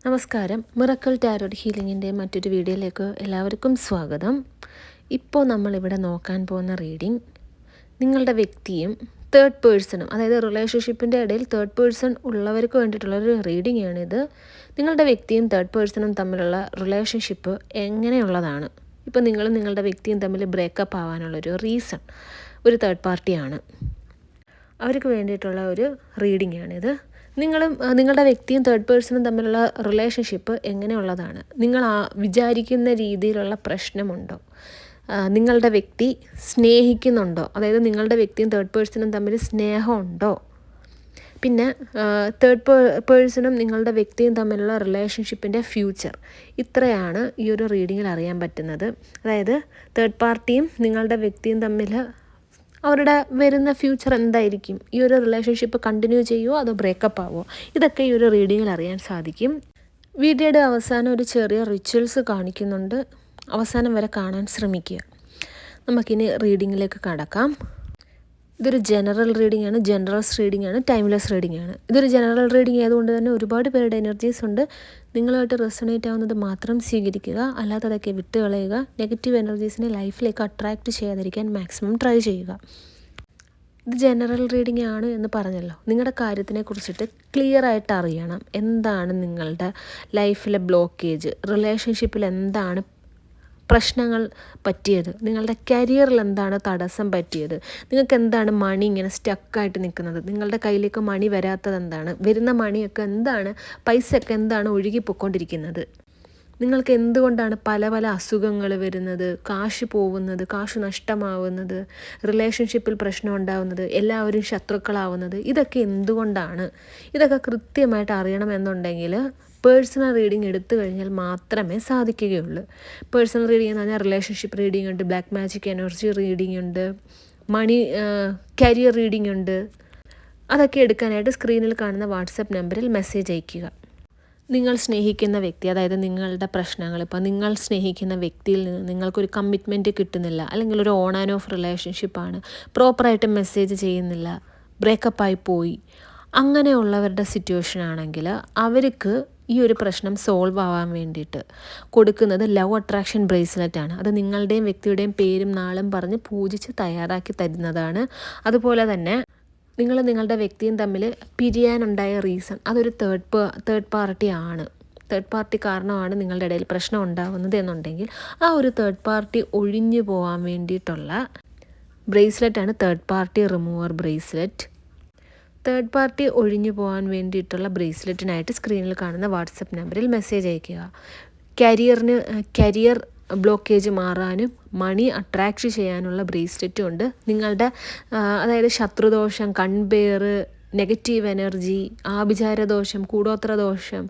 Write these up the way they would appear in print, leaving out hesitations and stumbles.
നമസ്കാരം. Miracle tarot ഹീലിങ്ങിൻ്റെ മറ്റൊരു വീഡിയോയിലേക്ക് എല്ലാവർക്കും സ്വാഗതം. ഇപ്പോൾ നമ്മളിവിടെ നോക്കാൻ പോകുന്ന റീഡിംഗ് നിങ്ങളുടെ വ്യക്തിയും തേർഡ് പേഴ്സണും, അതായത് റിലേഷൻഷിപ്പിൻ്റെ ഇടയിൽ തേർഡ് പേഴ്സൺ ഉള്ളവർക്ക് വേണ്ടിയിട്ടുള്ളൊരു റീഡിംഗ് ആണിത്. നിങ്ങളുടെ വ്യക്തിയും തേർഡ് പേഴ്സണും തമ്മിലുള്ള റിലേഷൻഷിപ്പ് എങ്ങനെയുള്ളതാണ്, ഇപ്പോൾ നിങ്ങളും നിങ്ങളുടെ വ്യക്തിയും തമ്മിൽ ബ്രേക്കപ്പ് ആവാനുള്ളൊരു റീസൺ ഒരു തേർഡ് പാർട്ടിയാണ്. അവർക്ക് വേണ്ടിയിട്ടുള്ള ഒരു റീഡിംഗ് ആണിത്. നിങ്ങളുടെ വ്യക്തിയും തേർഡ് പേഴ്സണും തമ്മിലുള്ള റിലേഷൻഷിപ്പ് എങ്ങനെയുള്ളതാണ്, നിങ്ങൾ വിചാരിക്കുന്ന രീതിയിലുള്ള പ്രശ്നമുണ്ടോ, നിങ്ങളുടെ വ്യക്തി സ്നേഹിക്കുന്നുണ്ടോ, അതായത് നിങ്ങളുടെ വ്യക്തിയും തേർഡ് പേഴ്സണും തമ്മിൽ സ്നേഹമുണ്ടോ, പിന്നെ തേർഡ് പേഴ്സണും നിങ്ങളുടെ വ്യക്തിയും തമ്മിലുള്ള റിലേഷൻഷിപ്പിൻ്റെ ഫ്യൂച്ചർ. ഇത്രയാണ് ഈ ഒരു റീഡിങ്ങിൽ അറിയാൻ പറ്റുന്നത്. അതായത് തേർഡ് പാർട്ടിയും നിങ്ങളുടെ വ്യക്തിയും തമ്മിൽ അവരുടെ വരുന്ന ഫ്യൂച്ചർ എന്തായിരിക്കും, ഈ ഒരു റിലേഷൻഷിപ്പ് കണ്ടിന്യൂ ചെയ്യുമോ അതോ ബ്രേക്കപ്പ് ആവുമോ, ഇതൊക്കെ ഈ ഒരു റീഡിങ്ങിൽ അറിയാൻ സാധിക്കും. വീഡിയോയുടെ അവസാനം ഒരു ചെറിയ റിച്വൽസ് കാണിക്കുന്നുണ്ട്, അവസാനം വരെ കാണാൻ ശ്രമിക്കുക. നമുക്കിനി റീഡിങ്ങിലേക്ക് കടക്കാം. ഇതൊരു ജനറൽ റീഡിംഗ് ആണ്, ജനറൽസ് റീഡിംഗ് ആണ്, ടൈംലെസ് റീഡിംഗ് ആണ്. ഇതൊരു ജനറൽ റീഡിംഗ് ആയതുകൊണ്ട് തന്നെ ഒരുപാട് പേരുടെ എനർജീസ് ഉണ്ട്. നിങ്ങളുമായിട്ട് റെസൊണേറ്റ് ആവുന്നത് മാത്രം സ്വീകരിക്കുക, അല്ലാത്തതൊക്കെ വിട്ട് കളയുക. നെഗറ്റീവ് എനർജീസിനെ ലൈഫിലേക്ക് അട്രാക്റ്റ് ചെയ്യാതിരിക്കാൻ മാക്സിമം ട്രൈ ചെയ്യുക. ഇത് ജനറൽ റീഡിംഗ് ആണ് എന്ന് പറഞ്ഞല്ലോ, നിങ്ങളുടെ കാര്യത്തിനെ കുറിച്ചിട്ട് ക്ലിയർ ആയിട്ട് അറിയണം. എന്താണ് നിങ്ങളുടെ ലൈഫിലെ ബ്ലോക്കേജ്, റിലേഷൻഷിപ്പിൽ എന്താണ് പ്രശ്നങ്ങൾ പറ്റിയത്, നിങ്ങളുടെ കരിയറിൽ എന്താണ് തടസ്സം പറ്റിയത്, നിങ്ങൾക്ക് എന്താണ് മണി ഇങ്ങനെ സ്റ്റക്കായിട്ട് നിൽക്കുന്നത്, നിങ്ങളുടെ കയ്യിലേക്ക് മണി വരാത്തത് എന്താണ്, വരുന്ന മണിയൊക്കെ എന്താണ്, പൈസയൊക്കെ എന്താണ് ഒഴുകിപ്പോയിക്കൊണ്ടിരിക്കുന്നത്, നിങ്ങൾക്ക് എന്തുകൊണ്ടാണ് പല പല അസുഖങ്ങൾ വരുന്നത്, കാശ് പോകുന്നത്, കാശ് നഷ്ടമാവുന്നത്, റിലേഷൻഷിപ്പിൽ പ്രശ്നം ഉണ്ടാവുന്നത്, എല്ലാവരും ശത്രുക്കളാവുന്നത്, ഇതൊക്കെ എന്തുകൊണ്ടാണ്, ഇതൊക്കെ കൃത്യമായിട്ട് അറിയണമെന്നുണ്ടെങ്കിൽ പേഴ്സണൽ റീഡിംഗ് എടുത്തു കഴിഞ്ഞാൽ മാത്രമേ സാധിക്കുകയുള്ളൂ. പേഴ്സണൽ റീഡിംഗ് എന്ന് പറഞ്ഞാൽ റിലേഷൻഷിപ്പ് റീഡിംഗ് ഉണ്ട്, ബ്ലാക്ക് മാജിക് എനർജി റീഡിംഗ് ഉണ്ട്, മണി കരിയർ റീഡിംഗ് ഉണ്ട്. അതൊക്കെ എടുക്കാനായിട്ട് സ്ക്രീനിൽ കാണുന്ന വാട്സപ്പ് നമ്പറിൽ മെസ്സേജ് അയയ്ക്കുക. നിങ്ങൾ സ്നേഹിക്കുന്ന വ്യക്തി, അതായത് നിങ്ങളുടെ പ്രശ്നങ്ങൾ, ഇപ്പോൾ നിങ്ങൾ സ്നേഹിക്കുന്ന വ്യക്തിയിൽ നിന്ന് നിങ്ങൾക്കൊരു കമ്മിറ്റ്മെൻറ്റ് കിട്ടുന്നില്ല, അല്ലെങ്കിൽ ഒരു ഓൺ ആൻഡ് ഓഫ് റിലേഷൻഷിപ്പാണ്, പ്രോപ്പറായിട്ട് മെസ്സേജ് ചെയ്യുന്നില്ല, ബ്രേക്കപ്പായി പോയി, അങ്ങനെയുള്ളവരുടെ സിറ്റുവേഷൻ ആണെങ്കിൽ അവർക്ക് ഈ ഒരു പ്രശ്നം സോൾവ് ആവാൻ വേണ്ടിയിട്ട് കൊടുക്കുന്നത് ലവ് അട്രാക്ഷൻ ബ്രേസ്ലെറ്റ് ആണ്. അത് നിങ്ങളുടെയും വ്യക്തിയുടെയും പേരും നാളും പറഞ്ഞ് പൂജിച്ച് തയ്യാറാക്കി തരുന്നതാണ്. അതുപോലെ തന്നെ നിങ്ങൾ നിങ്ങളുടെ വ്യക്തിയും തമ്മിൽ പിരിയാനുണ്ടായ റീസൺ അതൊരു തേർഡ് പാർട്ടി ആണ്. തേർഡ് പാർട്ടി കാരണമാണ് നിങ്ങളുടെ ഇടയിൽ പ്രശ്നം ഉണ്ടാകുന്നത് എന്നുണ്ടെങ്കിൽ ആ ഒരു തേർഡ് പാർട്ടി ഒഴിഞ്ഞു പോകാൻ വേണ്ടിയിട്ടുള്ള ബ്രേസ്ലെറ്റാണ് third party remover bracelet. Third party ഒഴിഞ്ഞു പോകാൻ വേണ്ടിയിട്ടുള്ള ബ്രേസ്ലെറ്റിനായിട്ട് സ്ക്രീനിൽ കാണുന്ന വാട്സപ്പ് നമ്പറിൽ മെസ്സേജ് അയയ്ക്കുക. കരിയർ ബ്ലോക്കേജ് മാറാനും മണി അട്രാക്റ്റ് ചെയ്യാനുള്ള ബ്രേസ്ലെറ്റും ഉണ്ട്. നിങ്ങളുടെ അതായത് ശത്രുദോഷം, കൺബെയർ, നെഗറ്റീവ് എനർജി, ആഭിചാരദോഷം, കൂടോത്രദോഷം,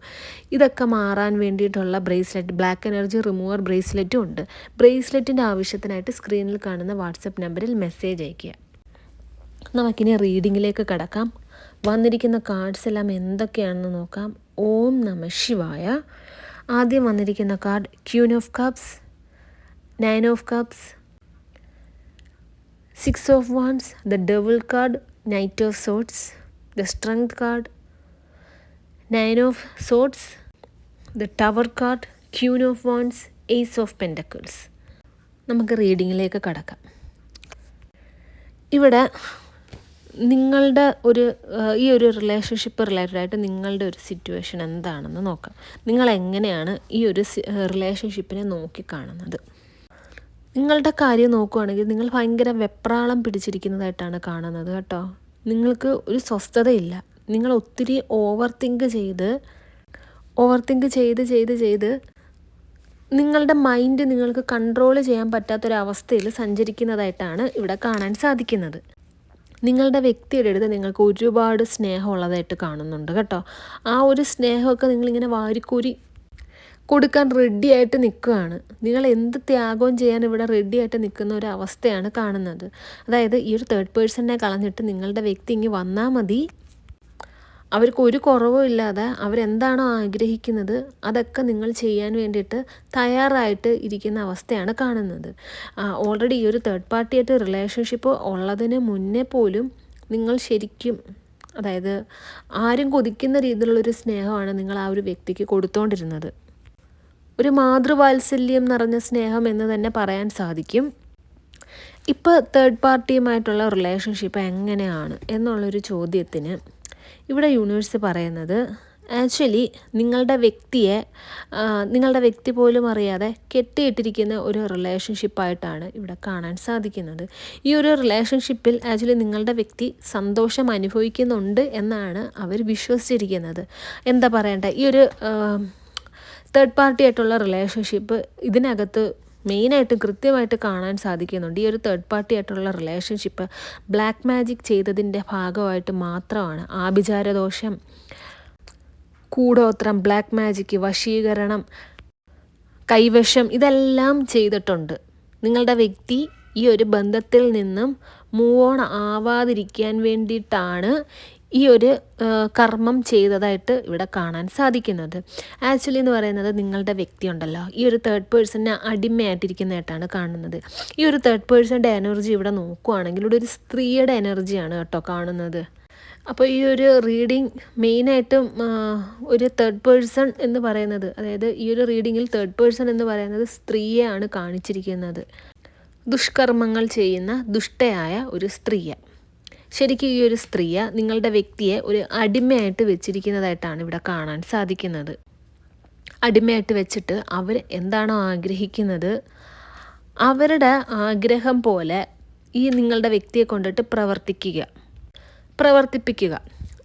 ഇതൊക്കെ മാറാൻ വേണ്ടിയിട്ടുള്ള ബ്രേസ്ലെറ്റ്, ബ്ലാക്ക് എനർജി റിമൂവർ ബ്രേസ്ലെറ്റും ഉണ്ട്. ബ്രേസ്ലെറ്റിൻ്റെ ആവശ്യത്തിനായിട്ട് സ്ക്രീനിൽ കാണുന്ന വാട്സപ്പ് നമ്പറിൽ മെസ്സേജ് അയയ്ക്കുക. നമുക്കിനി റീഡിങ്ങിലേക്ക് കടക്കാം. വന്നിരിക്കുന്ന കാർഡ്സ് എല്ലാം എന്തൊക്കെയാണെന്ന് നോക്കാം. ഓം നമഃ ശിവായ. ആദ്യം വന്നിരിക്കുന്ന card queen of cups, 9 of cups, 6 of wands, the devil card, knight of swords, the strength card, 9 of swords, the tower card, queen of wands, ace of pentacles. നമുക്ക് റീഡിങ്ങിലേക്ക് കടക്കാം. ഇവിടെ നിങ്ങളുടെ ഈ ഒരു റിലേഷൻഷിപ്പ് റിലേറ്റഡായിട്ട് നിങ്ങളുടെ ഒരു സിറ്റുവേഷൻ എന്താണെന്ന് നോക്കാം. നിങ്ങൾ എങ്ങനെയാണ് ഈ ഒരു റിലേഷൻഷിപ്പിനെ നോക്കിക്കാണുന്നത്. നിങ്ങളുടെ കാര്യം നോക്കുകയാണെങ്കിൽ നിങ്ങൾ ഭയങ്കര വെപ്രാളം പിടിച്ചിരിക്കുന്നതായിട്ടാണ് കാണുന്നത് കേട്ടോ. നിങ്ങൾക്ക് ഒരു സ്വസ്ഥതയില്ല. നിങ്ങൾ ഒത്തിരി ഓവർ തിങ്ക് ചെയ്ത് നിങ്ങളുടെ മൈൻഡ് നിങ്ങൾക്ക് കൺട്രോൾ ചെയ്യാൻ പറ്റാത്തൊരവസ്ഥയിൽ സഞ്ചരിക്കുന്നതായിട്ടാണ് ഇവിടെ കാണാൻ സാധിക്കുന്നത്. നിങ്ങളുടെ വ്യക്തിയുടെ അടുത്ത് നിങ്ങൾക്ക് ഒരുപാട് സ്നേഹമുള്ളതായിട്ട് കാണുന്നുണ്ട് കേട്ടോ. ആ ഒരു സ്നേഹമൊക്കെ നിങ്ങളിങ്ങനെ വാരിക്കൂരി കൊടുക്കാൻ റെഡിയായിട്ട് നിൽക്കുകയാണ്. നിങ്ങൾ എന്ത് ത്യാഗവും ചെയ്യാൻ ഇവിടെ റെഡിയായിട്ട് നിൽക്കുന്ന ഒരു അവസ്ഥയാണ് കാണുന്നത്. അതായത് ഈ ഒരു തേർഡ് പേഴ്സണിനെ കളഞ്ഞിട്ട് നിങ്ങളുടെ വ്യക്തി ഇങ്ങ് വന്നാൽ മതി, അവർക്ക് ഒരു കുറവും ഇല്ലാതെ അവരെന്താണോ ആഗ്രഹിക്കുന്നത് അതൊക്കെ നിങ്ങൾ ചെയ്യാൻ വേണ്ടിയിട്ട് തയ്യാറായിട്ട് ഇരിക്കുന്ന അവസ്ഥയാണ് കാണുന്നത്. ഓൾറെഡി ഈ ഒരു തേർഡ് പാർട്ടിയായിട്ട് റിലേഷൻഷിപ്പ് ഉള്ളതിന് മുന്നേ പോലും നിങ്ങൾ ശരിക്കും അതായത് ആരും കൊതിക്കുന്ന രീതിയിലുള്ളൊരു സ്നേഹമാണ് നിങ്ങൾ ആ ഒരു വ്യക്തിക്ക് കൊടുത്തുകൊണ്ടിരുന്നത്. ഒരു മാതൃവാത്സല്യം നിറഞ്ഞ സ്നേഹം എന്ന് തന്നെ പറയാൻ സാധിക്കും. ഇപ്പോൾ തേർഡ് പാർട്ടിയുമായിട്ടുള്ള റിലേഷൻഷിപ്പ് എങ്ങനെയാണ് എന്നുള്ളൊരു ചോദ്യത്തിന് ഇവിടെ യൂണിവേഴ്സ് പറയുന്നത്, ആക്ച്വലി നിങ്ങളുടെ വ്യക്തി പോലും അറിയാതെ കെട്ടിയിട്ടിരിക്കുന്ന ഒരു റിലേഷൻഷിപ്പായിട്ടാണ് ഇവിടെ കാണാൻ സാധിക്കുന്നത്. ഈ ഒരു റിലേഷൻഷിപ്പിൽ ആക്ച്വലി നിങ്ങളുടെ വ്യക്തി സന്തോഷം അനുഭവിക്കുന്നുണ്ട് എന്നാണ് അവർ വിശ്വസിച്ചിരിക്കുന്നത്. എന്താ പറയണ്ടേ, ഈ ഒരു തേർഡ് പാർട്ടി ആയിട്ടുള്ള റിലേഷൻഷിപ്പ് ഇതിനകത്ത് മെയിനായിട്ട് കൃത്യമായിട്ട് കാണാൻ സാധിക്കുന്നുണ്ട്. ഈ ഒരു തേർഡ് പാർട്ടി ആയിട്ടുള്ള റിലേഷൻഷിപ്പ് ബ്ലാക്ക് മാജിക് ചെയ്തതിൻ്റെ ഭാഗമായിട്ട് മാത്രമാണ്. ആഭിചാരദോഷം, കൂടോത്രം, ബ്ലാക്ക് മാജിക്, വശീകരണം, കൈവശം ഇതെല്ലാം ചെയ്തിട്ടുണ്ട്. നിങ്ങളുടെ വ്യക്തി ഈ ഒരു ബന്ധത്തിൽ നിന്നും മൂവ് ഓൺ ആവാതിരിക്കാൻ വേണ്ടിയിട്ടാണ് ഈ ഒരു കർമ്മം ചെയ്തതായിട്ട് ഇവിടെ കാണാൻ സാധിക്കുന്നത്. ആക്ച്വലി എന്ന് പറയുന്നത് നിങ്ങളുടെ വ്യക്തി ഉണ്ടല്ലോ, ഈ ഒരു തേർഡ് പേഴ്സണിനെ അടിമയായിട്ടിരിക്കുന്നതായിട്ടാണ് കാണുന്നത്. ഈ ഒരു തേർഡ് പേഴ്സണിൻ്റെ എനർജി ഇവിടെ നോക്കുകയാണെങ്കിൽ ഇവിടെ ഒരു സ്ത്രീയുടെ എനർജിയാണ് കേട്ടോ കാണുന്നത്. അപ്പോൾ ഈ ഒരു റീഡിങ് മെയിനായിട്ടും ഒരു തേർഡ് പേഴ്സൺ എന്ന് പറയുന്നത്, അതായത് ഈ ഒരു റീഡിങ്ങിൽ തേർഡ് പേഴ്സൺ എന്ന് പറയുന്നത് സ്ത്രീയെയാണ് കാണിച്ചിരിക്കുന്നത്. ദുഷ്കർമ്മങ്ങൾ ചെയ്യുന്ന ദുഷ്ടയായ ഒരു സ്ത്രീയെ. ശരിക്കും ഈ ഒരു സ്ത്രീയെ നിങ്ങളുടെ വ്യക്തിയെ ഒരു അടിമയായിട്ട് വെച്ചിരിക്കുന്നതായിട്ടാണ് ഇവിടെ കാണാൻ സാധിക്കുന്നത്. അടിമയായിട്ട് വെച്ചിട്ട് അവർ എന്താണോ ആഗ്രഹിക്കുന്നത് അവരുടെ ആഗ്രഹം പോലെ ഈ നിങ്ങളുടെ വ്യക്തിയെ കൊണ്ടിട്ട് പ്രവർത്തിപ്പിക്കുക.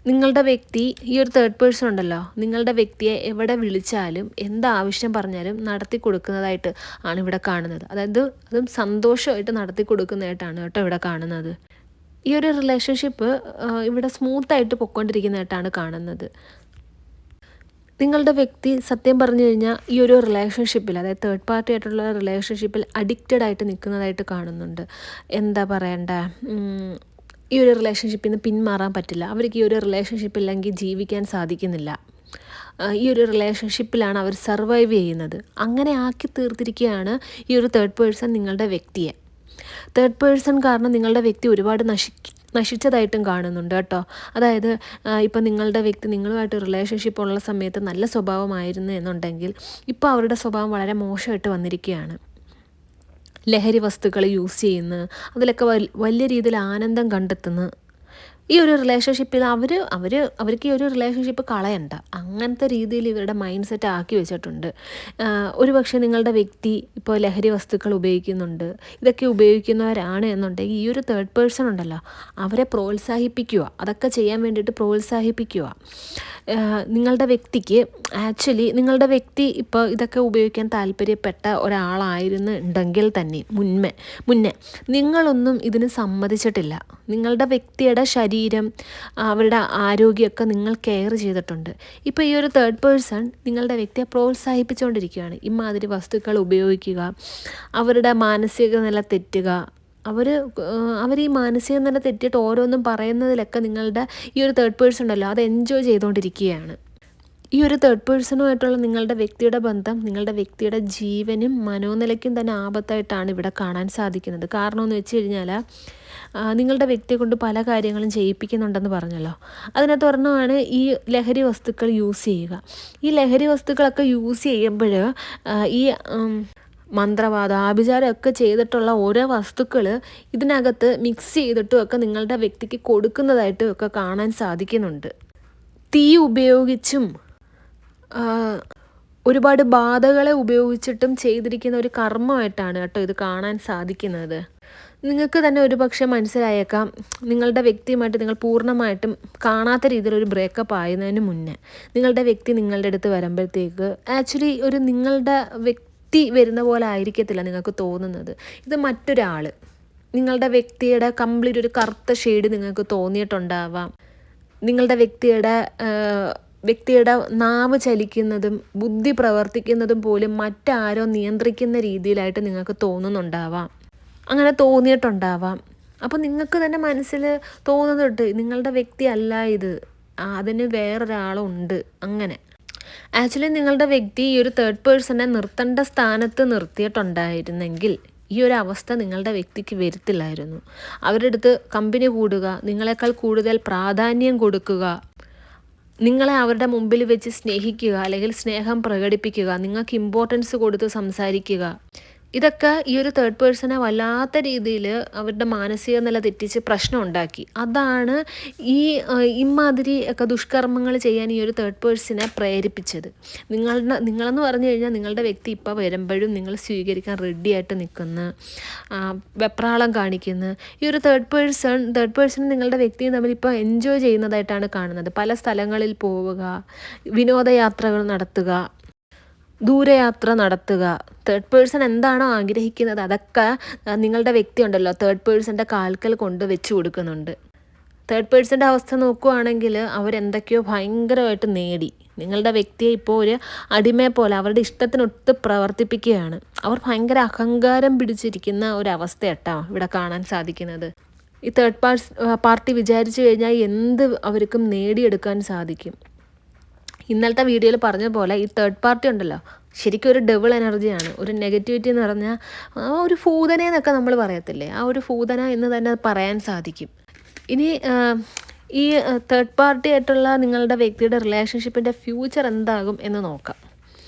നിങ്ങളുടെ വ്യക്തി, ഈ ഒരു തേർഡ് പേഴ്സൺ ഉണ്ടല്ലോ, നിങ്ങളുടെ വ്യക്തിയെ എവിടെ വിളിച്ചാലും എന്താവശ്യം പറഞ്ഞാലും നടത്തി കൊടുക്കുന്നതായിട്ട് ആണ് ഇവിടെ കാണുന്നത്. അതായത് അതും സന്തോഷമായിട്ട് നടത്തി കൊടുക്കുന്നതായിട്ടാണ് കേട്ടോ ഇവിടെ കാണുന്നത്. ഈ ഒരു റിലേഷൻഷിപ്പ് ഇവിടെ സ്മൂത്തായിട്ട് പൊയ്ക്കൊണ്ടിരിക്കുന്നതായിട്ടാണ് കാണുന്നത്. നിങ്ങളുടെ വ്യക്തി സത്യം പറഞ്ഞു കഴിഞ്ഞാൽ ഈ ഒരു റിലേഷൻഷിപ്പിൽ, അതായത് തേർഡ് പാർട്ടി ആയിട്ടുള്ള റിലേഷൻഷിപ്പിൽ അഡിക്റ്റഡ് ആയിട്ട് നിൽക്കുന്നതായിട്ട് കാണുന്നുണ്ട്. എന്താ പറയണ്ട, ഈ ഒരു റിലേഷൻഷിപ്പിൽ നിന്ന് പിന്മാറാൻ പറ്റില്ല. അവർക്ക് ഈ ഒരു റിലേഷൻഷിപ്പ് ഇല്ലെങ്കിൽ ജീവിക്കാൻ സാധിക്കുന്നില്ല. ഈ ഒരു റിലേഷൻഷിപ്പിലാണ് അവർ സർവൈവ് ചെയ്യുന്നത്. അങ്ങനെ ആക്കി തീർത്തിരിക്കുകയാണ് ഈ ഒരു തേർഡ് പേഴ്സൺ നിങ്ങളുടെ വ്യക്തിയെ. തേർഡ് പേഴ്സൺ കാരണം നിങ്ങളുടെ വ്യക്തി ഒരുപാട് നശിച്ചതായിട്ടും കാണുന്നുണ്ട് കേട്ടോ. അതായത് ഇപ്പം നിങ്ങളുടെ വ്യക്തി നിങ്ങളുമായിട്ട് റിലേഷൻഷിപ്പ് ഉള്ള സമയത്ത് നല്ല സ്വഭാവമായിരുന്നു എന്നുണ്ടെങ്കിൽ ഇപ്പോൾ അവരുടെ സ്വഭാവം വളരെ മോശമായിട്ട് വന്നിരിക്കുകയാണ്. ലഹരി വസ്തുക്കൾ യൂസ് ചെയ്യുന്നു, അതിലൊക്കെ വലിയ രീതിയിൽ ആനന്ദം കണ്ടെത്തുന്നു. ഈ ഒരു റിലേഷൻഷിപ്പിൽ അവർക്ക് ഈ ഒരു റിലേഷൻഷിപ്പ് കളയണ്ട, അങ്ങനത്തെ രീതിയിൽ ഇവരുടെ മൈൻഡ് സെറ്റ് ആക്കി വെച്ചിട്ടുണ്ട്. ഒരു പക്ഷേ നിങ്ങളുടെ വ്യക്തി ഇപ്പോൾ ലഹരി വസ്തുക്കൾ ഉപയോഗിക്കുന്നുണ്ട്. ഇതൊക്കെ ഉപയോഗിക്കുന്നവരാണ് എന്നുണ്ടെങ്കിൽ ഈ ഒരു തേർഡ് പേഴ്സൺ ഉണ്ടല്ലോ, അവരെ പ്രോത്സാഹിപ്പിക്കുക, അതൊക്കെ ചെയ്യാൻ വേണ്ടിയിട്ട് പ്രോത്സാഹിപ്പിക്കുക. നിങ്ങളുടെ വ്യക്തിക്ക് ആക്ച്വലി നിങ്ങളുടെ വ്യക്തി ഇപ്പോൾ ഇതൊക്കെ ഉപയോഗിക്കാൻ താല്പര്യപ്പെട്ട ഒരാളായിരുന്നുണ്ടെങ്കിൽ തന്നെ മുന്നേ നിങ്ങളൊന്നും ഇതിന് സമ്മതിച്ചിട്ടില്ല. നിങ്ങളുടെ വ്യക്തിയുടെ ശരീരം, അവരുടെ ആരോഗ്യമൊക്കെ നിങ്ങൾ കെയർ ചെയ്തിട്ടുണ്ട്. ഇപ്പോൾ ഈ ഒരു തേർഡ് പേഴ്സൺ നിങ്ങളുടെ വ്യക്തിയെ പ്രോത്സാഹിപ്പിച്ചുകൊണ്ടിരിക്കുകയാണ്. ഇമാതിരി വസ്തുക്കൾ ഉപയോഗിക്കുക, അവരുടെ മാനസിക നില തെറ്റുക, അവർ ഈ മാനസിക നില തെറ്റിയിട്ട് ഓരോന്നും പറയുന്നതിലൊക്കെ നിങ്ങളുടെ ഈ ഒരു തേർഡ് പേഴ്സൺ ഉണ്ടല്ലോ അത് എൻജോയ് ചെയ്തുകൊണ്ടിരിക്കുകയാണ്. ഈ ഒരു തേർഡ് പേഴ്സണുമായിട്ടുള്ള നിങ്ങളുടെ വ്യക്തിയുടെ ബന്ധം നിങ്ങളുടെ വ്യക്തിയുടെ ജീവനും മനോനിലയ്ക്കും തന്നെ ആപത്തായിട്ടാണ് ഇവിടെ കാണാൻ സാധിക്കുന്നത്. കാരണം എന്ന് വെച്ച് കഴിഞ്ഞാൽ നിങ്ങളുടെ വ്യക്തിയെ കൊണ്ട് പല കാര്യങ്ങളും ചെയ്യിപ്പിക്കുന്നുണ്ടെന്ന് പറഞ്ഞല്ലോ. അതിനകത്ത് ഒരെണ്ണമാണ് ഈ ലഹരി വസ്തുക്കൾ യൂസ് ചെയ്യുക. ഈ ലഹരി വസ്തുക്കളൊക്കെ യൂസ് ചെയ്യുമ്പോൾ ഈ മന്ത്രവാദം, ആഭിചാരമൊക്കെ ചെയ്തിട്ടുള്ള ഓരോ വസ്തുക്കൾ ഇതിനകത്ത് മിക്സ് ചെയ്തിട്ടും ഒക്കെ നിങ്ങളുടെ വ്യക്തിക്ക് കൊടുക്കുന്നതായിട്ടും ഒക്കെ കാണാൻ സാധിക്കുന്നുണ്ട്. തീ ഉപയോഗിച്ചും ഒരുപാട് ബാധകളെ ഉപയോഗിച്ചിട്ടും ചെയ്തിരിക്കുന്ന ഒരു കർമ്മമായിട്ടാണ് കേട്ടോ ഇത് കാണാൻ സാധിക്കുന്നത്. നിങ്ങൾക്ക് തന്നെ ഒരുപക്ഷെ മനസ്സിലായേക്കാം, നിങ്ങളുടെ വ്യക്തിയുമായിട്ട് നിങ്ങൾ പൂർണ്ണമായിട്ടും കാണാത്ത രീതിയിലൊരു ബ്രേക്കപ്പ് ആയതിനു മുന്നേ നിങ്ങളുടെ വ്യക്തി നിങ്ങളുടെ അടുത്ത് വരുമ്പോഴത്തേക്ക് ആക്ച്വലി ഒരു നിങ്ങളുടെ വ്യക്തി വരുന്ന പോലെ ആയിരിക്കത്തില്ല നിങ്ങൾക്ക് തോന്നുന്നത്. ഇത് മറ്റൊരാൾ, നിങ്ങളുടെ വ്യക്തിയുടെ കംപ്ലീറ്റ് ഒരു കറുത്ത ഷെയ്ഡ് നിങ്ങൾക്ക് തോന്നിയിട്ടുണ്ടാവാം. നിങ്ങളുടെ വ്യക്തിയുടെ നാവ് ചലിക്കുന്നതും ബുദ്ധി പ്രവർത്തിക്കുന്നതും പോലും മറ്റാരോ നിയന്ത്രിക്കുന്ന രീതിയിലായിട്ട് നിങ്ങൾക്ക് തോന്നുന്നുണ്ടാവാം, അങ്ങനെ തോന്നിയിട്ടുണ്ടാവാം. അപ്പോൾ നിങ്ങൾക്ക് തന്നെ മനസ്സിൽ തോന്നുന്നുണ്ട് നിങ്ങളുടെ വ്യക്തി അല്ല ഇത്, അതിന് വേറൊരാളുണ്ട്. അങ്ങനെ ആക്ച്വലി നിങ്ങളുടെ വ്യക്തി ഈ ഒരു തേർഡ് പേഴ്സണെ നിർത്തേണ്ട സ്ഥാനത്ത് നിർത്തിയിട്ടുണ്ടായിരുന്നെങ്കിൽ ഈ ഒരു അവസ്ഥ നിങ്ങളുടെ വ്യക്തിക്ക് വരുത്തില്ലായിരുന്നു. അവരുടെ അടുത്ത് കമ്പനി കൂടുക, നിങ്ങളെക്കാൾ കൂടുതൽ പ്രാധാന്യം കൊടുക്കുക, നിങ്ങളെ അവരുടെ മുമ്പിൽ വെച്ച് സ്നേഹിക്കുക അല്ലെങ്കിൽ സ്നേഹം പ്രകടിപ്പിക്കുക, നിങ്ങൾക്ക് ഇമ്പോർട്ടൻസ് കൊടുത്ത് സംസാരിക്കുക, ഇതൊക്കെ ഈ ഒരു തേർഡ് പേഴ്സണെ വല്ലാത്ത രീതിയിൽ അവരുടെ മാനസിക നില തെറ്റിച്ച് പ്രശ്നം ഉണ്ടാക്കി. അതാണ് ഈ ഇമാതിരി ഒക്കെ ദുഷ്കർമ്മങ്ങൾ ചെയ്യാൻ ഈ ഒരു തേർഡ് പേഴ്സണെ പ്രേരിപ്പിച്ചത്. നിങ്ങളെന്ന് പറഞ്ഞു കഴിഞ്ഞാൽ നിങ്ങളുടെ വ്യക്തി ഇപ്പോൾ വരുമ്പോഴും നിങ്ങൾ സ്വീകരിക്കാൻ റെഡിയായിട്ട് നിൽക്കുന്നു, വെപ്രാളം കാണിക്കുന്നു. ഈ ഒരു തേർഡ് പേഴ്സൺ നിങ്ങളുടെ വ്യക്തിയും തമ്മിൽ ഇപ്പോൾ എൻജോയ് ചെയ്യുന്നതായിട്ടാണ് കാണുന്നത്. പല സ്ഥലങ്ങളിൽ പോവുക, വിനോദയാത്രകൾ നടത്തുക, ദൂരയാത്ര നടത്തുക. തേർഡ് പേഴ്സൺ എന്താണോ ആഗ്രഹിക്കുന്നത് അതൊക്കെ നിങ്ങളുടെ വ്യക്തി ഉണ്ടല്ലോ തേർഡ് പേഴ്സൻ്റെ കാൽക്കൽ കൊണ്ട് വെച്ച് കൊടുക്കുന്നുണ്ട്. തേർഡ് പേഴ്സൻ്റെ അവസ്ഥ നോക്കുകയാണെങ്കിൽ അവരെന്തൊക്കെയോ ഭയങ്കരമായിട്ട് നേടി. നിങ്ങളുടെ വ്യക്തിയെ ഇപ്പോൾ ഒരു അടിമയെ പോലെ അവരുടെ ഇഷ്ടത്തിനൊത്ത് പ്രവർത്തിപ്പിക്കുകയാണ്. അവർ ഭയങ്കര അഹങ്കാരം പിടിച്ചിരിക്കുന്ന ഒരവസ്ഥ കേട്ടോ ഇവിടെ കാണാൻ സാധിക്കുന്നത്. ഈ തേർഡ് പാർട്ടി വിചാരിച്ചു കഴിഞ്ഞാൽ എന്ത് അവർക്കും നേടിയെടുക്കാൻ സാധിക്കും. ഇന്നലത്തെ വീഡിയോയിൽ പറഞ്ഞ പോലെ ഈ തേർഡ് പാർട്ടി ഉണ്ടല്ലോ ശരിക്കും ഒരു ഡബിൾ എനർജിയാണ്. ഒരു നെഗറ്റിവിറ്റി എന്ന് പറഞ്ഞാൽ ഒരു ഭൂതന എന്നൊക്കെ നമ്മൾ പറയത്തില്ലേ, ആ ഒരു ഭൂതന എന്ന് തന്നെ പറയാൻ സാധിക്കും. ഇനി ഈ തേർഡ് പാർട്ടി ആയിട്ടുള്ള നിങ്ങളുടെ വ്യക്തിയുടെ റിലേഷൻഷിപ്പിൻ്റെ ഫ്യൂച്ചർ എന്താകും എന്ന് നോക്കാം.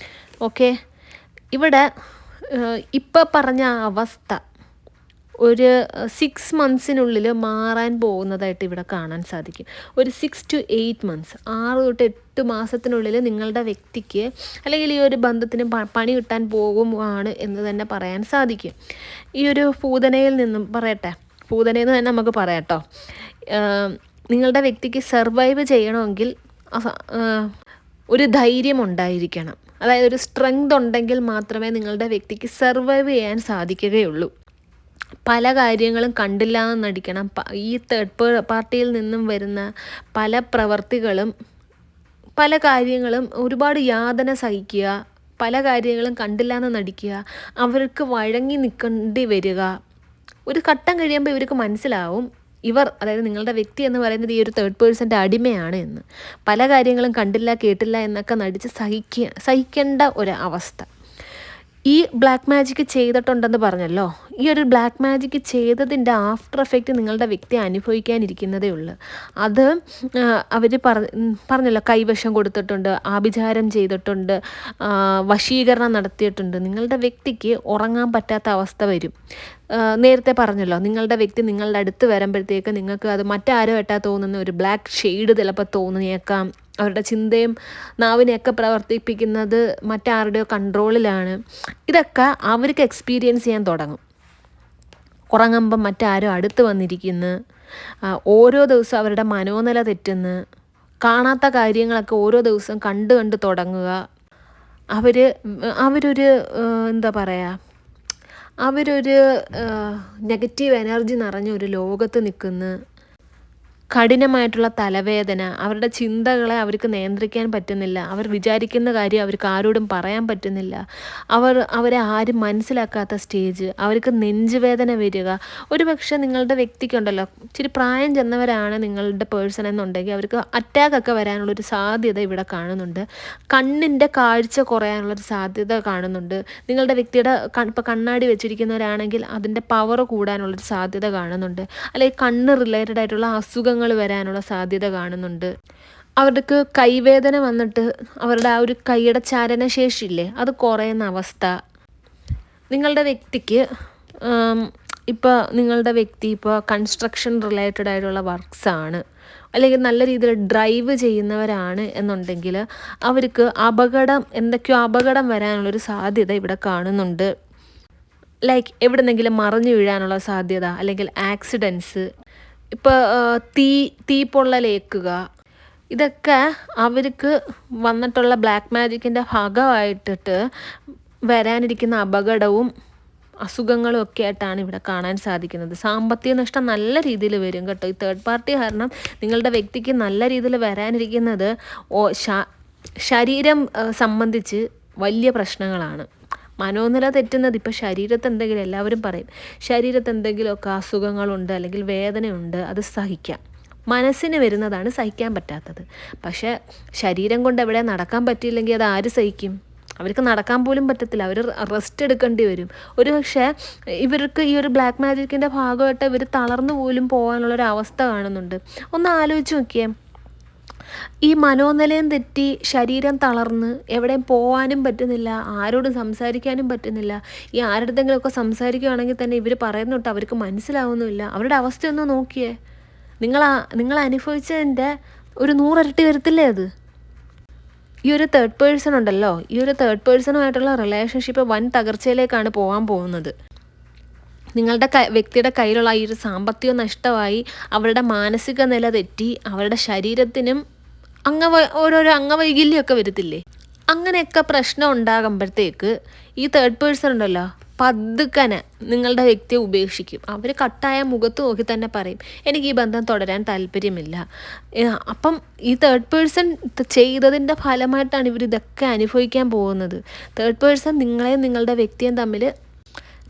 ഓക്കെ, ഇവിടെ ഇപ്പോൾ പറഞ്ഞ അവസ്ഥ ഒരു 6 months മാറാൻ പോകുന്നതായിട്ട് ഇവിടെ കാണാൻ സാധിക്കും. ഒരു 6 to 8 months, 6 തൊട്ട് 8 മാസത്തിനുള്ളിൽ നിങ്ങളുടെ വ്യക്തിക്ക് അല്ലെങ്കിൽ ഈ ഒരു ബന്ധത്തിന് പണി കിട്ടാൻ പോകുവാണ് എന്ന് തന്നെ പറയാൻ സാധിക്കും. ഈ ഒരു പൂതനയിൽ നിന്നും പൂതനയെന്ന് തന്നെ നമുക്ക് പറയാട്ടോ. നിങ്ങളുടെ വ്യക്തിക്ക് സർവൈവ് ചെയ്യണമെങ്കിൽ ഒരു ധൈര്യം ഉണ്ടായിരിക്കണം. അതായത് ഒരു സ്ട്രെങ്ത് ഉണ്ടെങ്കിൽ മാത്രമേ നിങ്ങളുടെ വ്യക്തിക്ക് സർവൈവ് ചെയ്യാൻ സാധിക്കുകയുള്ളൂ. പല കാര്യങ്ങളും കണ്ടില്ല എന്ന് നടിക്കണം. ഈ തേർഡ് പാർട്ടിയിൽ നിന്നും വരുന്ന പല പ്രവർത്തികളും പല കാര്യങ്ങളും ഒരുപാട് യാതന സഹിക്കുക, പല കാര്യങ്ങളും കണ്ടില്ല എന്ന് നടിക്കുക, അവർക്ക് വഴങ്ങി നിൽക്കേണ്ടി വരിക. ഒരു ഘട്ടം കഴിയുമ്പോൾ ഇവർക്ക് മനസ്സിലാവും അതായത് നിങ്ങളുടെ വ്യക്തി എന്ന് പറയുന്നത് ഈ ഒരു തേർഡ് പേഴ്സൻ്റെ അടിമയാണ് എന്ന്. പല കാര്യങ്ങളും കണ്ടില്ല കേട്ടില്ല എന്നൊക്കെ നടിച്ച് സഹിക്കേണ്ട ഒരു അവസ്ഥ. ഈ ബ്ലാക്ക് മാജിക് ചെയ്തിട്ടുണ്ടെന്ന് പറഞ്ഞല്ലോ, ഈ ഒരു ബ്ലാക്ക് മാജിക് ചെയ്തതിൻ്റെ ആഫ്റ്റർ എഫക്റ്റ് നിങ്ങളുടെ വ്യക്തി അനുഭവിക്കാനിരിക്കുന്നതേ ഉള്ളൂ. അത് അവർ പറഞ്ഞല്ലോ, കൈവശം കൊടുത്തിട്ടുണ്ട്, ആഭിചാരം ചെയ്തിട്ടുണ്ട്, വശീകരണം നടത്തിയിട്ടുണ്ട്. നിങ്ങളുടെ വ്യക്തിക്ക് ഉറങ്ങാൻ പറ്റാത്ത അവസ്ഥ വരും. നേരത്തെ പറഞ്ഞല്ലോ, നിങ്ങളുടെ വ്യക്തി നിങ്ങളുടെ അടുത്ത് വരുമ്പോഴത്തേക്ക് നിങ്ങൾക്ക് അത് മറ്റാരോ ആയിട്ടാ തോന്നുന്ന ഒരു ബ്ലാക്ക് ഷെയ്ഡ് ചിലപ്പോൾ തോന്നിയേക്കാം. അവരുടെ ചിന്തയും നാവിനെയൊക്കെ പ്രവർത്തിപ്പിക്കുന്നത് മറ്റാരുടെയോ കൺട്രോളിലാണ്. ഇതൊക്കെ അവർക്ക് എക്സ്പീരിയൻസ് ചെയ്യാൻ തുടങ്ങും. ഉറങ്ങുമ്പം മറ്റാരോ അടുത്ത് വന്നിരിക്കുന്നു, ഓരോ ദിവസവും അവരുടെ മനോനില തെറ്റുന്നു, കാണാത്ത കാര്യങ്ങളൊക്കെ ഓരോ ദിവസം കണ്ട് തുടങ്ങുക. അവരൊരു എന്താ പറയുക, അവരൊരു നെഗറ്റീവ് എനർജി നിറഞ്ഞ ഒരു ലോകത്ത് നിൽക്കുന്നു. കഠിനമായിട്ടുള്ള തലവേദന, അവരുടെ ചിന്തകളെ അവർക്ക് നിയന്ത്രിക്കാൻ പറ്റുന്നില്ല, അവർ വിചാരിക്കുന്ന കാര്യം അവർക്ക് ആരോടും പറയാൻ പറ്റുന്നില്ല, അവരെ ആരും മനസ്സിലാക്കാത്ത സ്റ്റേജ്, അവർക്ക് നെഞ്ചുവേദന വരിക. ഒരു പക്ഷേ നിങ്ങളുടെ വ്യക്തിക്കുണ്ടല്ലോ ഇച്ചിരി പ്രായം ചെന്നവരാണ് നിങ്ങളുടെ പേഴ്സൺ എന്നുണ്ടെങ്കിൽ അവർക്ക് അറ്റാക്കൊക്കെ വരാനുള്ളൊരു സാധ്യത ഇവിടെ കാണുന്നുണ്ട്. കണ്ണിൻ്റെ കാഴ്ച കുറയാനുള്ളൊരു സാധ്യത കാണുന്നുണ്ട്. നിങ്ങളുടെ വ്യക്തിയുടെ ഇപ്പോൾ കണ്ണാടി വെച്ചിരിക്കുന്നവരാണെങ്കിൽ അതിൻ്റെ പവർ കൂടാനുള്ളൊരു സാധ്യത കാണുന്നുണ്ട്. അല്ലെങ്കിൽ കണ്ണ് റിലേറ്റഡ് ആയിട്ടുള്ള അസുഖങ്ങൾ വരാനുള്ള സാധ്യത കാണുന്നുണ്ട്. അവർക്ക് കൈവേദന വന്നിട്ട് അവരുടെ ആ ഒരു കൈയുടെ ചലനശേഷിയില്ലേ അത് കുറയുന്ന അവസ്ഥ. നിങ്ങളുടെ വ്യക്തിക്ക് നിങ്ങളുടെ വ്യക്തി ഇപ്പോൾ കൺസ്ട്രക്ഷൻ റിലേറ്റഡ് ആയിട്ടുള്ള വർക്ക്സാണ്, അല്ലെങ്കിൽ നല്ല രീതിയിൽ ഡ്രൈവ് ചെയ്യുന്നവരാണ് എന്നുണ്ടെങ്കിൽ അവർക്ക് എന്തൊക്കെയോ അപകടം വരാനുള്ളൊരു സാധ്യത ഇവിടെ കാണുന്നുണ്ട്. ലൈക്ക് എവിടെന്നെങ്കിലും മറിഞ്ഞു വീഴാനുള്ള സാധ്യത, അല്ലെങ്കിൽ ആക്സിഡൻസ്, ഇപ്പോൾ തീ പൊള്ളലേക്കുക, ഇതൊക്കെ അവർക്ക് വന്നിട്ടുള്ള ബ്ലാക്ക് മാജിക്കിൻ്റെ ഭാഗമായിട്ടിട്ട് വരാനിരിക്കുന്ന അപകടവും അസുഖങ്ങളും ഒക്കെ ആയിട്ടാണ് ഇവിടെ കാണാൻ സാധിക്കുന്നത്. സാമ്പത്തിക നഷ്ടം നല്ല രീതിയിൽ വരും കേട്ടോ. ഈ തേർഡ് പാർട്ടി കാരണം നിങ്ങളുടെ വ്യക്തിക്ക് നല്ല രീതിയിൽ വരാനിരിക്കുന്നത് ശരീരം സംബന്ധിച്ച് വലിയ പ്രശ്നങ്ങളാണ്. മനോനില തെറ്റുന്നത് ഇപ്പോൾ ശരീരത്ത് എന്തെങ്കിലും, എല്ലാവരും പറയും ശരീരത്ത് എന്തെങ്കിലുമൊക്കെ അസുഖങ്ങളുണ്ട് അല്ലെങ്കിൽ വേദനയുണ്ട്, അത് സഹിക്കാം. മനസ്സിന് വരുന്നതാണ് സഹിക്കാൻ പറ്റാത്തത്. പക്ഷേ ശരീരം കൊണ്ട് എവിടെ നടക്കാൻ പറ്റിയില്ലെങ്കിൽ അത് ആര് സഹിക്കും? അവർക്ക് നടക്കാൻ പോലും പറ്റത്തില്ല, അവർ റെസ്റ്റ് എടുക്കേണ്ടി വരും. ഒരു പക്ഷേ ഇവർക്ക് ഈ ഒരു ബ്ലാക്ക് മാജിക്കിൻ്റെ ഭാഗമായിട്ട് ഇവർ തളർന്നു പോലും പോകാനുള്ളൊരവസ്ഥ കാണുന്നുണ്ട്. ഒന്ന് ആലോചിച്ച് നോക്കിയേ, ഈ മനോനിലയം തെറ്റി ശരീരം തളർന്ന് എവിടെയും പോകാനും പറ്റുന്നില്ല, ആരോടും സംസാരിക്കാനും പറ്റുന്നില്ല. ഈ ആരുടെയെങ്കിലുമൊക്കെ സംസാരിക്കുകയാണെങ്കിൽ തന്നെ ഇവർ പറയുന്നിട്ട് അവർക്ക് മനസ്സിലാവുന്നുമില്ല. അവരുടെ അവസ്ഥയൊന്ന് നോക്കിയേ. നിങ്ങൾ അനുഭവിച്ചതിൻ്റെ ഒരു 100 ഇരട്ടി വരത്തില്ലേ അത്? ഈ ഒരു തേർഡ് പേഴ്സൺ ഉണ്ടല്ലോ, ഈ ഒരു തേർഡ് പേഴ്സണുമായിട്ടുള്ള റിലേഷൻഷിപ്പ് വൻ തകർച്ചയിലേക്കാണ് പോകാൻ പോകുന്നത്. നിങ്ങളുടെ വ്യക്തിയുടെ കയ്യിലുള്ള ഈ ഒരു സാമ്പത്തികം നഷ്ടമായി, അവരുടെ മാനസിക നില തെറ്റി, അവരുടെ ശരീരത്തിനും ഓരോരോ അംഗവൈകല്യമൊക്കെ വരത്തില്ലേ? അങ്ങനെയൊക്കെ പ്രശ്നം ഉണ്ടാകുമ്പോഴത്തേക്ക് ഈ തേർഡ് പേഴ്സൺ ഉണ്ടല്ലോ പതുക്കനെ നിങ്ങളുടെ വ്യക്തിയെ ഉപേക്ഷിക്കും. അവർ കട്ടായ മുഖത്ത് നോക്കി തന്നെ പറയും, എനിക്ക് ഈ ബന്ധം തുടരാൻ താല്പര്യമില്ല. അപ്പം ഈ തേർഡ് പേഴ്സൺ ചെയ്തതിൻ്റെ ഫലമായിട്ടാണ് ഇവരിതൊക്കെ അനുഭവിക്കാൻ പോകുന്നത്. തേർഡ് പേഴ്സൺ നിങ്ങളെയും നിങ്ങളുടെ വ്യക്തിയും തമ്മിൽ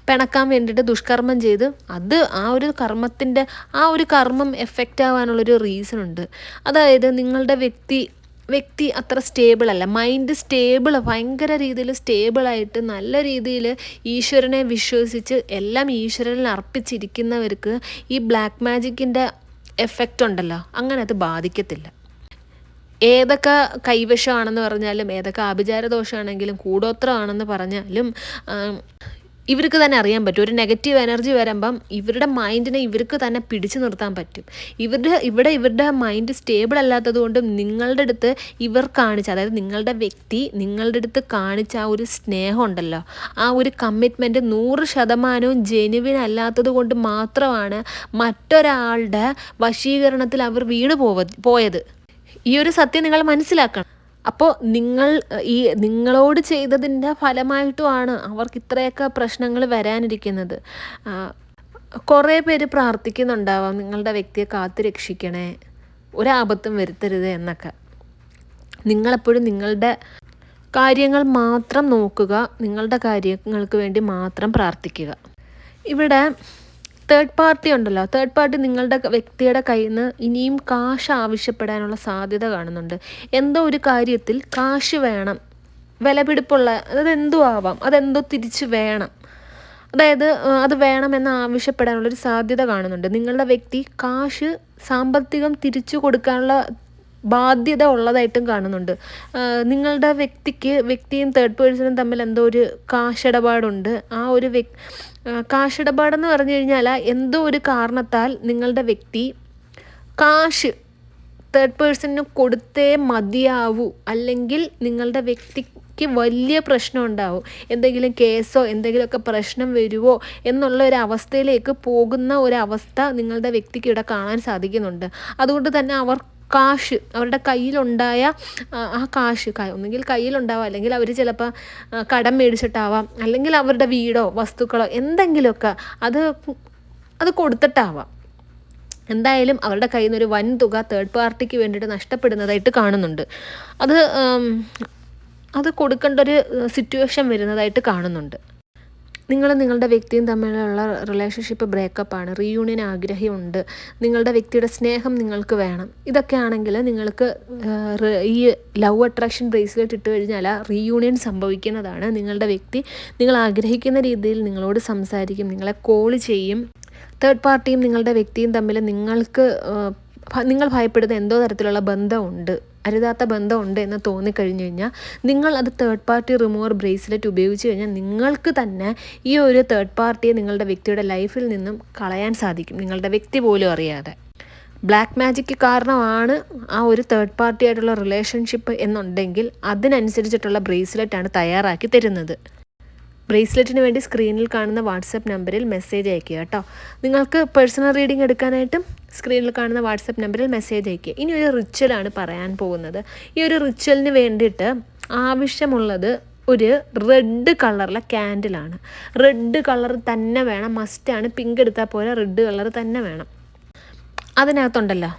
പിണക്കാൻ വേണ്ടിയിട്ട് ദുഷ്കർമ്മം ചെയ്ത് അത് ആ ഒരു കർമ്മം എഫക്റ്റ് ആവാനുള്ളൊരു റീസൺ ഉണ്ട്. അതായത് നിങ്ങളുടെ വ്യക്തി അത്ര സ്റ്റേബിളല്ല, മൈൻഡ് ഭയങ്കര രീതിയിൽ സ്റ്റേബിളായിട്ട് നല്ല രീതിയിൽ ഈശ്വരനെ വിശ്വസിച്ച് എല്ലാം ഈശ്വരനിൽ അർപ്പിച്ചിരിക്കുന്നവർക്ക് ഈ ബ്ലാക്ക് മാജിക്കിൻ്റെ എഫക്റ്റ് ഉണ്ടല്ലോ, അങ്ങനെ അത് ബാധിക്കത്തില്ല. ഏതൊക്കെ കൈവശമാണെന്ന് പറഞ്ഞാലും, ഏതൊക്കെ ആഭിചാര ദോഷമാണെങ്കിലും, കൂടോത്രമാണെന്ന് പറഞ്ഞാലും ഇവർക്ക് തന്നെ അറിയാൻ പറ്റും. ഒരു നെഗറ്റീവ് എനർജി വരുമ്പം ഇവരുടെ മൈൻഡിനെ ഇവർക്ക് തന്നെ പിടിച്ചു നിർത്താൻ പറ്റും. ഇവരുടെ മൈൻഡ് സ്റ്റേബിൾ അല്ലാത്തത് കൊണ്ടും നിങ്ങളുടെ അടുത്ത് അതായത് നിങ്ങളുടെ വ്യക്തി നിങ്ങളുടെ അടുത്ത് കാണിച്ച ആ ഒരു സ്നേഹം ഉണ്ടല്ലോ, ആ ഒരു കമ്മിറ്റ്മെൻറ്റ് 100% ജെനുവിൻ അല്ലാത്തത് കൊണ്ട് മാത്രമാണ് മറ്റൊരാളുടെ വശീകരണത്തിൽ അവർ വീണ് പോയത്. ഈ ഒരു സത്യം നിങ്ങൾ മനസ്സിലാക്കണം. അപ്പോൾ നിങ്ങളോട് ചെയ്തതിൻ്റെ ഫലമായിട്ടുമാണ് അവർക്ക് ഇത്രയൊക്കെ പ്രശ്നങ്ങൾ വരാനിരിക്കുന്നത്. കുറേ പേര് പ്രാർത്ഥിക്കുന്നുണ്ടാവാം, നിങ്ങളുടെ വ്യക്തിയെ കാത്തു രക്ഷിക്കണേ, ഒരാപത്തും വരുത്തരുത് എന്നൊക്കെ. നിങ്ങളെപ്പോഴും നിങ്ങളുടെ കാര്യങ്ങൾ മാത്രം നോക്കുക, നിങ്ങളുടെ കാര്യങ്ങൾക്ക് വേണ്ടി മാത്രം പ്രാർത്ഥിക്കുക. ഇവിടെ തേർഡ് പാർട്ടി ഉണ്ടല്ലോ, തേർഡ് പാർട്ടി നിങ്ങളുടെ വ്യക്തിയുടെ കയ്യിൽ നിന്ന് ഇനിയും കാശ് ആവശ്യപ്പെടാനുള്ള സാധ്യത കാണുന്നുണ്ട്. എന്തോ ഒരു കാര്യത്തിൽ കാശ് വേണം, വിലപിടിപ്പുള്ള, അതെന്തോ ആവാം, അതെന്തോ തിരിച്ച് വേണം, അതായത് അത് വേണമെന്ന് ആവശ്യപ്പെടാനുള്ളൊരു സാധ്യത കാണുന്നുണ്ട്. നിങ്ങളുടെ വ്യക്തി സാമ്പത്തികം തിരിച്ചു കൊടുക്കാനുള്ള ബാധ്യത ഉള്ളതായിട്ടും കാണുന്നുണ്ട്. നിങ്ങളുടെ വ്യക്തിയും തേർഡ് പേഴ്സണും തമ്മിൽ എന്തോ ഒരു കാശിടപാടുണ്ട്. ആ ഒരു കാശിടപാടെന്ന് പറഞ്ഞു കഴിഞ്ഞാൽ എന്തോ ഒരു കാരണത്താൽ നിങ്ങളുടെ വ്യക്തി കാശ് തേർഡ് പേഴ്സണിന് കൊടുത്തേ മതിയാവൂ, അല്ലെങ്കിൽ നിങ്ങളുടെ വ്യക്തിക്ക് വലിയ പ്രശ്നം ഉണ്ടാവും, എന്തെങ്കിലും കേസോ എന്തെങ്കിലുമൊക്കെ പ്രശ്നം വരുമോ എന്നുള്ള ഒരു അവസ്ഥയിലേക്ക് പോകുന്ന ഒരവസ്ഥ നിങ്ങളുടെ വ്യക്തിക്ക് ഇവിടെ കാണാൻ സാധിക്കുന്നുണ്ട്. അതുകൊണ്ട് തന്നെ അവരുടെ കയ്യിലുണ്ടായ ആ കാശ് ഒന്നുകിൽ കയ്യിലുണ്ടാവാം, അല്ലെങ്കിൽ അവർ ചിലപ്പോൾ കടം മേടിച്ചിട്ടാവാം, അല്ലെങ്കിൽ അവരുടെ വീടോ വസ്തുക്കളോ എന്തെങ്കിലുമൊക്കെ അത് കൊടുത്തിട്ടാവാം. എന്തായാലും അവരുടെ കയ്യിൽ നിന്നൊരു വൻ തുക തേർഡ് പാർട്ടിക്ക് വേണ്ടിയിട്ട് നഷ്ടപ്പെടുന്നതായിട്ട് കാണുന്നുണ്ട്. അത് കൊടുക്കേണ്ട ഒരു സിറ്റുവേഷൻ വരുന്നതായിട്ട് കാണുന്നുണ്ട്. നിങ്ങളുടെ വ്യക്തിയും തമ്മിലുള്ള റിലേഷൻഷിപ്പ് ബ്രേക്കപ്പാണ്, റീയൂണിയൻ ആഗ്രഹമുണ്ട്, നിങ്ങളുടെ വ്യക്തിയുടെ സ്നേഹം നിങ്ങൾക്ക് വേണം. ഇതൊക്കെ ആണെങ്കിൽ നിങ്ങൾക്ക് ഈ ലവ് അട്രാക്ഷൻ ബ്രേസ്ലെറ്റ് ഇട്ട് കഴിഞ്ഞാൽ റീയൂണിയൻ സംഭവിക്കുന്നതാണ്. നിങ്ങളുടെ വ്യക്തി നിങ്ങൾ ആഗ്രഹിക്കുന്ന രീതിയിൽ നിങ്ങളോട് സംസാരിക്കും, നിങ്ങളെ കോൾ ചെയ്യും. തേർഡ് പാർട്ടിയും നിങ്ങളുടെ വ്യക്തിയും തമ്മിൽ നിങ്ങൾ ഭയപ്പെടുന്ന എന്തോ തരത്തിലുള്ള ബന്ധമുണ്ട്, അരുതാത്ത ബന്ധമുണ്ട് എന്ന് തോന്നിക്കഴിഞ്ഞു കഴിഞ്ഞാൽ നിങ്ങൾ അത് തേർഡ് പാർട്ടി റിമൂവർ ബ്രേസ്ലെറ്റ് ഉപയോഗിച്ച് കഴിഞ്ഞാൽ നിങ്ങൾക്ക് തന്നെ ഈ ഒരു തേർഡ് പാർട്ടിയെ നിങ്ങളുടെ വ്യക്തിയുടെ ലൈഫിൽ നിന്നും കളയാൻ സാധിക്കും, നിങ്ങളുടെ വ്യക്തി പോലും അറിയാതെ. ബ്ലാക്ക് മാജിക്ക് കാരണമാണ് ആ ഒരു തേർഡ് പാർട്ടി ആയിട്ടുള്ള റിലേഷൻഷിപ്പ് എന്നുണ്ടെങ്കിൽ അതിനനുസരിച്ചിട്ടുള്ള ബ്രേസ്ലെറ്റാണ് തയ്യാറാക്കി തരുന്നത്. ബ്രേസ്ലെറ്റിന് വേണ്ടി സ്ക്രീനിൽ കാണുന്ന വാട്സപ്പ് നമ്പറിൽ മെസ്സേജ് അയയ്ക്കുക കേട്ടോ. നിങ്ങൾക്ക് പേഴ്സണൽ റീഡിംഗ് എടുക്കാനായിട്ടും സ്ക്രീനിൽ കാണുന്ന വാട്സപ്പ് നമ്പറിൽ മെസ്സേജ് അയയ്ക്കുക. ഇനി ഒരു റിച്വലാണ് പറയാൻ പോകുന്നത്. ഈ ഒരു റിച്വലിന് വേണ്ടിയിട്ട് ആവശ്യമുള്ളത് ഒരു റെഡ് കളറിലെ ക്യാൻഡിലാണ്. റെഡ് കളർ തന്നെ വേണം, മസ്റ്റാണ്. പിങ്ക് എടുത്താൽ പോലെ റെഡ് കളർ തന്നെ വേണം. അതിനകത്തുണ്ടല്ലോ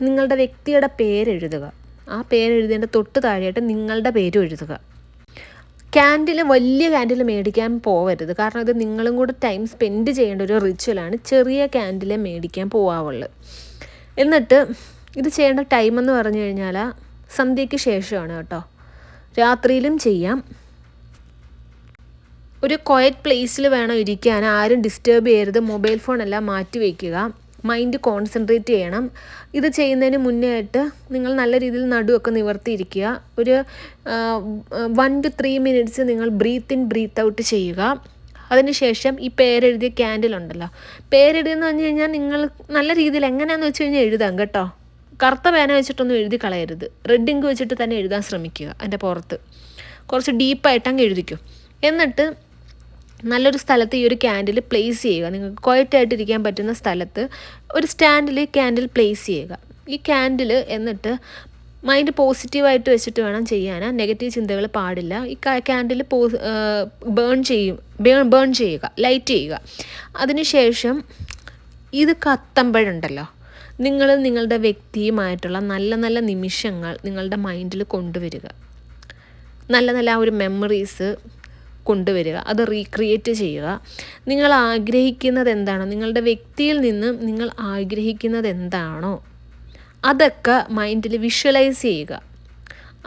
നിങ്ങളുടെ വ്യക്തിയുടെ പേരെഴുതുക. ആ പേരെഴുതിയതിൻ്റെ തൊട്ട് താഴെയായിട്ട് നിങ്ങളുടെ പേരും എഴുതുക. വലിയ ക്യാൻഡിൽ മേടിക്കാൻ പോവരുത്, കാരണം ഇത് നിങ്ങളും കൂടെ ടൈം സ്പെൻഡ് ചെയ്യേണ്ട ഒരു റിച്വലാണ്. ചെറിയ ക്യാൻഡിൽ മേടിക്കാൻ പോവാവുള്ളൂ. എന്നിട്ട് ഇത് ചെയ്യേണ്ട ടൈം എന്ന് പറഞ്ഞു കഴിഞ്ഞാൽ സന്ധ്യയ്ക്ക് ശേഷമാണ് കേട്ടോ. രാത്രിയിലും ചെയ്യാം. ഒരു ക്വയറ്റ് പ്ലേസിൽ വേണം ഇരിക്കാൻ, ആരും ഡിസ്റ്റർബ് ചെയ്യരുത്. മൊബൈൽ ഫോൺ എല്ലാം മാറ്റി വയ്ക്കുക. മൈൻഡ് കോൺസെൻട്രേറ്റ് ചെയ്യണം. ഇത് ചെയ്യുന്നതിന് മുന്നേ ആയിട്ട് നിങ്ങൾ നല്ല രീതിയിൽ നടുവൊക്കെ നിവർത്തിയിരിക്കുക. ഒരു 1 to 3 minutes നിങ്ങൾ ബ്രീത്ത് ഇൻ ബ്രീത്ത് ഔട്ട് ചെയ്യുക. അതിനുശേഷം ഈ പേരെഴുതിയ ക്യാൻഡിൽ ഉണ്ടല്ലോ, പേരെഴുതിയെന്ന് പറഞ്ഞു കഴിഞ്ഞാൽ നിങ്ങൾ നല്ല രീതിയിൽ എങ്ങനെയാണെന്ന് വെച്ച് കഴിഞ്ഞാൽ എഴുതാം കേട്ടോ. കറുത്ത പേന വെച്ചിട്ടൊന്നും എഴുതി കളയരുത്. റെഡ് ഇങ്ക് വെച്ചിട്ട് തന്നെ എഴുതാൻ ശ്രമിക്കുക. അതിൻ്റെ പുറത്ത് കുറച്ച് ഡീപ്പായിട്ട് അങ്ങ് എഴുതിക്കും. എന്നിട്ട് നല്ലൊരു സ്ഥലത്ത് ഈ ഒരു ക്യാൻഡിൽ പ്ലേസ് ചെയ്യുക. നിങ്ങൾക്ക് ക്വയറ്റായിട്ടിരിക്കാൻ പറ്റുന്ന സ്ഥലത്ത് ഒരു സ്റ്റാൻഡിൽ ക്യാൻഡിൽ പ്ലേസ് ചെയ്യുക. ഈ ക്യാൻഡിൽ എന്നിട്ട് മൈൻഡ് പോസിറ്റീവായിട്ട് വെച്ചിട്ട് വേണം ചെയ്യാൻ. നെഗറ്റീവ് ചിന്തകൾ പാടില്ല. ഈ ക്യാൻഡിൽ ബേൺ ചെയ്യുക, ലൈറ്റ് ചെയ്യുക. അതിനുശേഷം ഇത് കത്തുമ്പോഴുണ്ടല്ലോ, നിങ്ങൾ നിങ്ങളുടെ വ്യക്തിയുമായിട്ടുള്ള നല്ല നല്ല നിമിഷങ്ങൾ നിങ്ങളുടെ മൈൻഡിൽ കൊണ്ടുവരിക. നല്ല നല്ല ആ ഒരു മെമ്മറീസ് കൊണ്ടുവരിക. അത് റീക്രിയേറ്റ് ചെയ്യുക. നിങ്ങൾ ആഗ്രഹിക്കുന്നത് എന്താണോ, നിങ്ങളുടെ വ്യക്തിയിൽ നിന്നും നിങ്ങൾ ആഗ്രഹിക്കുന്നത് എന്താണോ അതൊക്കെ മൈൻഡിൽ വിഷ്വലൈസ് ചെയ്യുക.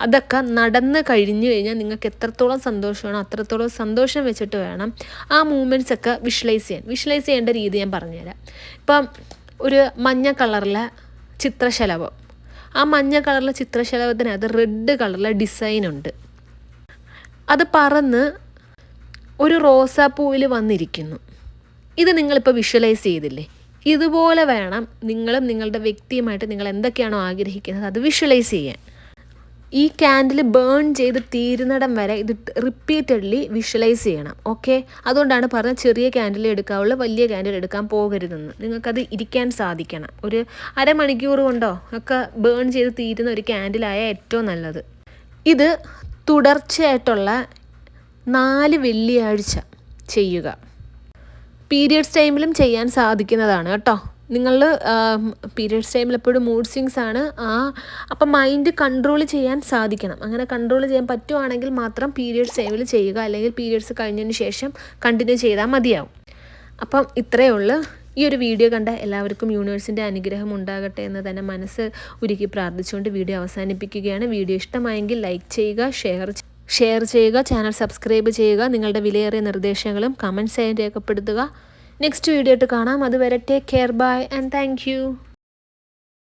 അതൊക്കെ നടന്ന് കഴിഞ്ഞു കഴിഞ്ഞാൽ നിങ്ങൾക്ക് എത്രത്തോളം സന്തോഷമാണോ അത്രത്തോളം സന്തോഷം വെച്ചിട്ട് വേണം ആ മൂമെൻറ്റ്സ് ഒക്കെ വിഷ്വലൈസ് ചെയ്യാൻ. വിഷ്വലൈസ് ചെയ്യേണ്ട രീതി ഞാൻ പറഞ്ഞുതരാം. ഇപ്പം ഒരു മഞ്ഞ കളറിലെ ചിത്രശലഭം, ആ മഞ്ഞ കളറിലെ ചിത്രശലഭത്തിനകത്ത് റെഡ് കളറിലെ ഡിസൈനുണ്ട്. അത് പറന്ന് ഒരു റോസാപ്പൂവിൽ വന്നിരിക്കുന്നു. ഇത് നിങ്ങളിപ്പോൾ വിഷ്വലൈസ് ചെയ്തില്ലേ? ഇതുപോലെ വേണം നിങ്ങളും നിങ്ങളുടെ വ്യക്തിയുമായിട്ട് നിങ്ങൾ എന്തൊക്കെയാണോ ആഗ്രഹിക്കുന്നത് അത് വിഷ്വലൈസ് ചെയ്യാൻ. ഈ ക്യാൻഡിൽ ബേൺ ചെയ്ത് തീരുന്നിടം വരെ ഇത് റിപ്പീറ്റഡ്ലി വിഷ്വലൈസ് ചെയ്യണം. ഓക്കെ, അതുകൊണ്ടാണ് പറഞ്ഞത് ചെറിയ ക്യാൻഡിൽ എടുക്കാവുള്ളൂ, വലിയ ക്യാൻഡിൽ എടുക്കാൻ പോകരുതെന്ന്. നിങ്ങൾക്കത് ഇരിക്കാൻ സാധിക്കണം. ഒരു അരമണിക്കൂർ കൊണ്ടോ ഒക്കെ ബേൺ ചെയ്ത് തീരുന്ന ഒരു ക്യാൻഡിലായ ഏറ്റവും നല്ലത്. ഇത് തുടർച്ചയായിട്ടുള്ള 4 വെള്ളിയാഴ്ച ചെയ്യുക. പീരിയഡ്സ് ടൈമിലും ചെയ്യാൻ സാധിക്കുന്നതാണ് കേട്ടോ. നിങ്ങൾ പീരിയഡ്സ് ടൈമിൽ എപ്പോഴും മൂഡ് സ്വിങ്സ് ആണ്. അപ്പം മൈൻഡ് കൺട്രോൾ ചെയ്യാൻ സാധിക്കണം. അങ്ങനെ കൺട്രോൾ ചെയ്യാൻ പറ്റുവാണെങ്കിൽ മാത്രം പീരിയഡ്സ് ടൈമിൽ ചെയ്യുക. അല്ലെങ്കിൽ പീരിയഡ്സ് കഴിഞ്ഞതിന് ശേഷം കണ്ടിന്യൂ ചെയ്താൽ മതിയാവും. അപ്പം ഇത്രയേ ഉള്ളൂ. ഈ ഒരു വീഡിയോ കണ്ട എല്ലാവർക്കും യൂണിവേഴ്സിൻ്റെ അനുഗ്രഹം ഉണ്ടാകട്ടെ എന്ന് തന്നെ മനസ്സ് ഉരുക്കി പ്രാർത്ഥിച്ചുകൊണ്ട് വീഡിയോ അവസാനിപ്പിക്കുകയാണ്. വീഡിയോ ഇഷ്ടമായെങ്കിൽ ലൈക്ക് ചെയ്യുക, ഷെയർ ചെയ്യുക, ചാനൽ സബ്സ്ക്രൈബ് ചെയ്യുക. നിങ്ങളുടെ വിലയേറിയ നിർദ്ദേശങ്ങളും കമൻറ്റ്സായി രേഖപ്പെടുത്തുക. നെക്സ്റ്റ് വീഡിയോ ആയിട്ട് കാണാം. അതുവരെ take care, bye and thank U.